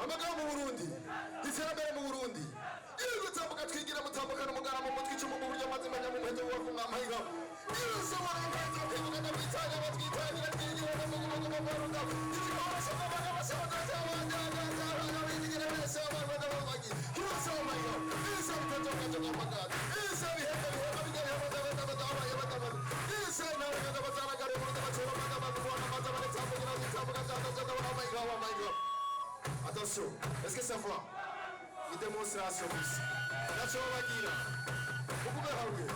amagambo mu Burundi iterambere mu Burundi gutambuka twigira mutambukana umugara mu mutwe icumu mu buryo mazima nyamuhete wo kumamahiga irusabara nkaje kwibuka n'abitanya batwitangira twigira no mu gugu mu Burundi irikora sababa n'abasaba cyabanja n'abigira wese abantu b'abagi irusabara irusabara toka magana irusabara heka bigera abadabaye irusabara n'abadabaye mu ndabacora madama tambuka oh my God. Attention, est-ce que ça va? Une démonstration ici. Attention, on va dire. Vous pouvez ramener.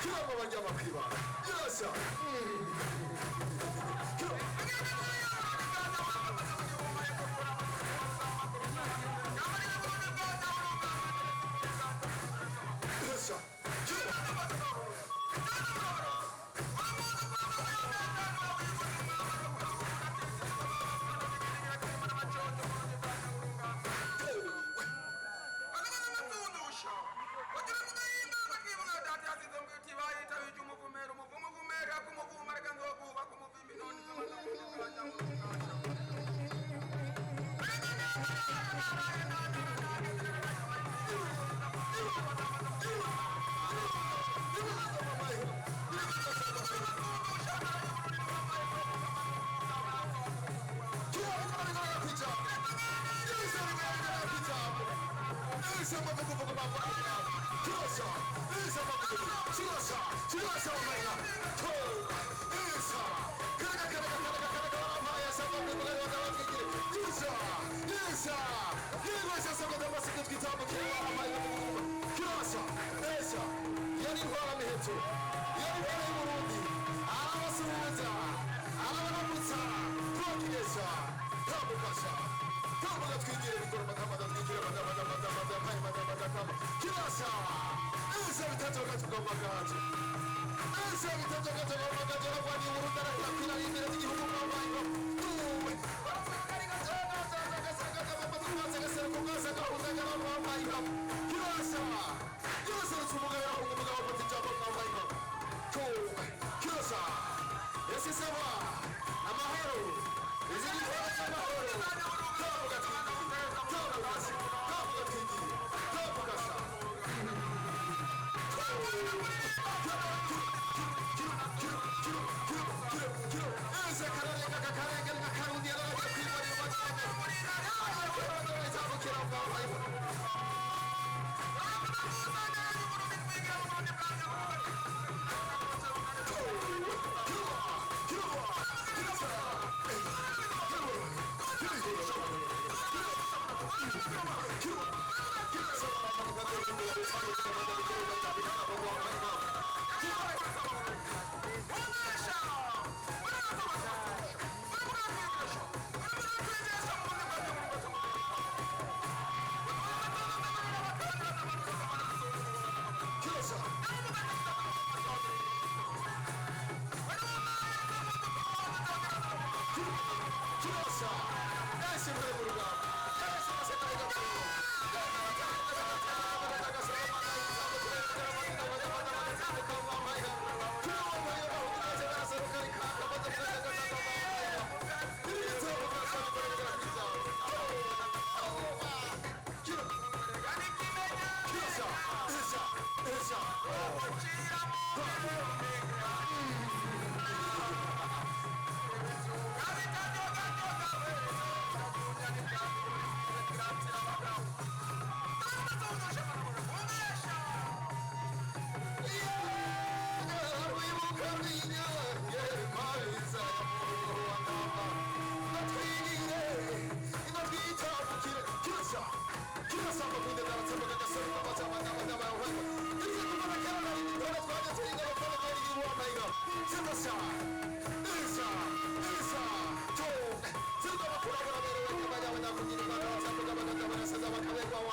Qui va me dire ma priva? Il a ça.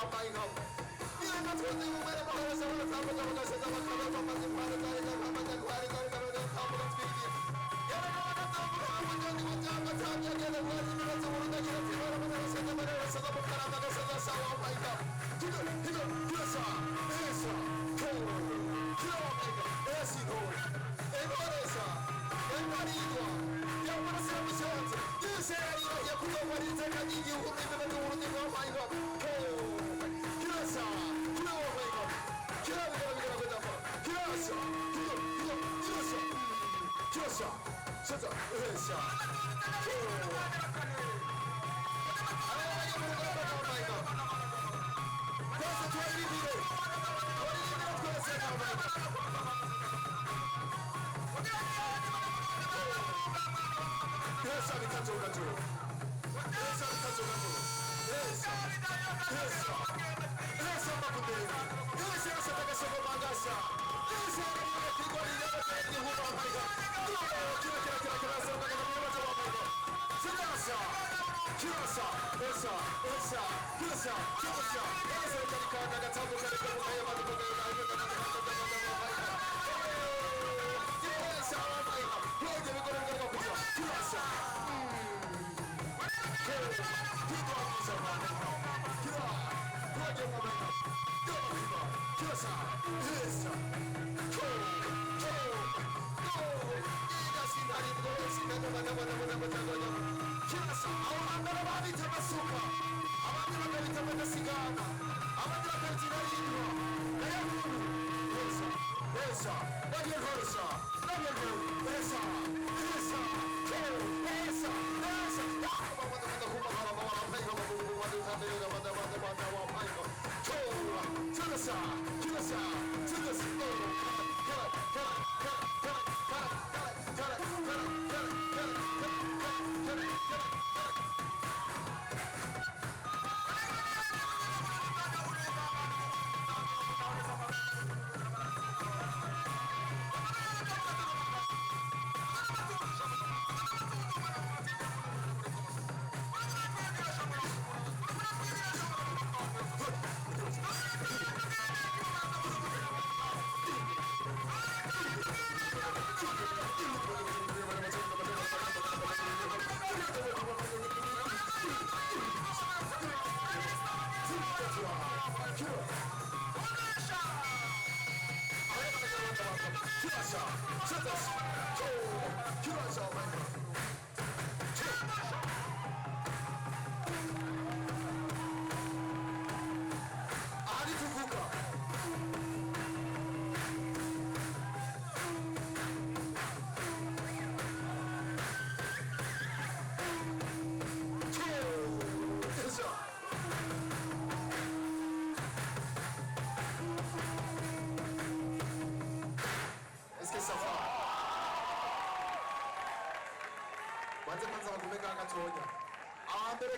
wambaika Yena tuzi umere mahoro sabona tambuka mugaseza bakaba bamaze impano zareka bamaze kwari zareka tambuka twigi Yena kabona tambuka amujyandi mujyanga tamya genda kwazi nibaza muruda kira tibara mugaseza mugaseza mukara mugaseza sawa wambaika Higo Yesa Esa Koro Kira wambaika Esi no Enoresa Emarigwa Yamarasa musanze Yese ariyo yakuyo marize kanyigi umime n'urundi wambaika Kirasa, kira wambaika, kira bigara kudapa, kirasa, kirasa, kirasa, sasa, esa, Passa tuari bire, passa wambaika. Kirasa bikacho kacho, kirasa bikacho kacho, esa, esa. Esa makundera, esa sataka soko mangasa, esa ramana kigori yaba ni huwa maiga. Kira soko ni huwa maiga. Sidasa, kirasa, esa, kirasa, esa kani kana tabu kana kwa haya mambo kwa esa maiga. Loje mikoro ngoro kwa kirasa.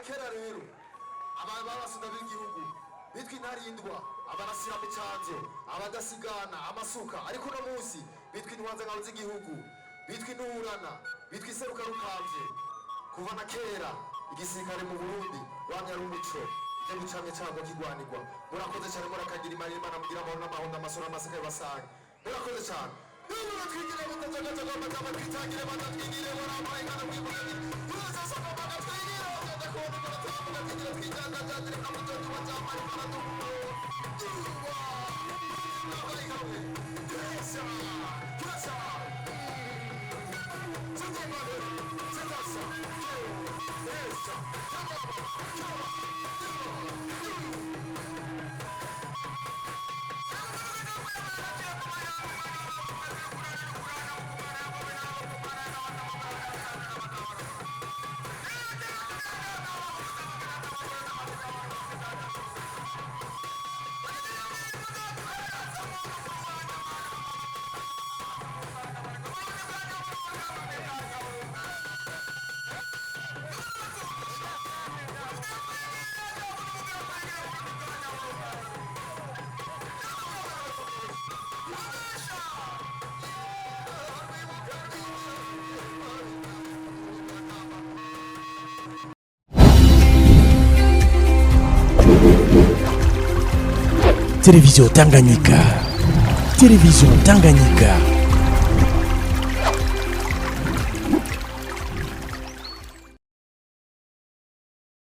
Kera rero ababasunda b'igihugu bitwa intarindwa abarasira mu cyanzo abadasigana amasuka ariko no munsi bitwa intwanza ngaho z'igihugu bitwa inturana bitwa iseruka rukavye kuva na kera igisirikare mu Burundi wamye ari umuco cyo gucamye cyangwa kigwanirwa murakoze cyane murakagira imana imana mugira amahoro n'amahonda amasura amasaka y'abasange murakoze cyane Nubwo twigire mutajaga bataba twitangire batatwigire warabaye kana mwibugire tuza soko bagatwigire ugenda kubona baratambuka twigire twijana jandire kamutoto bajamara baraduko tuwa nabaye kawe Kesa Kesa Tutemade Tetasa Kesa Télévision Tanganyika. Télévision Tanganyika.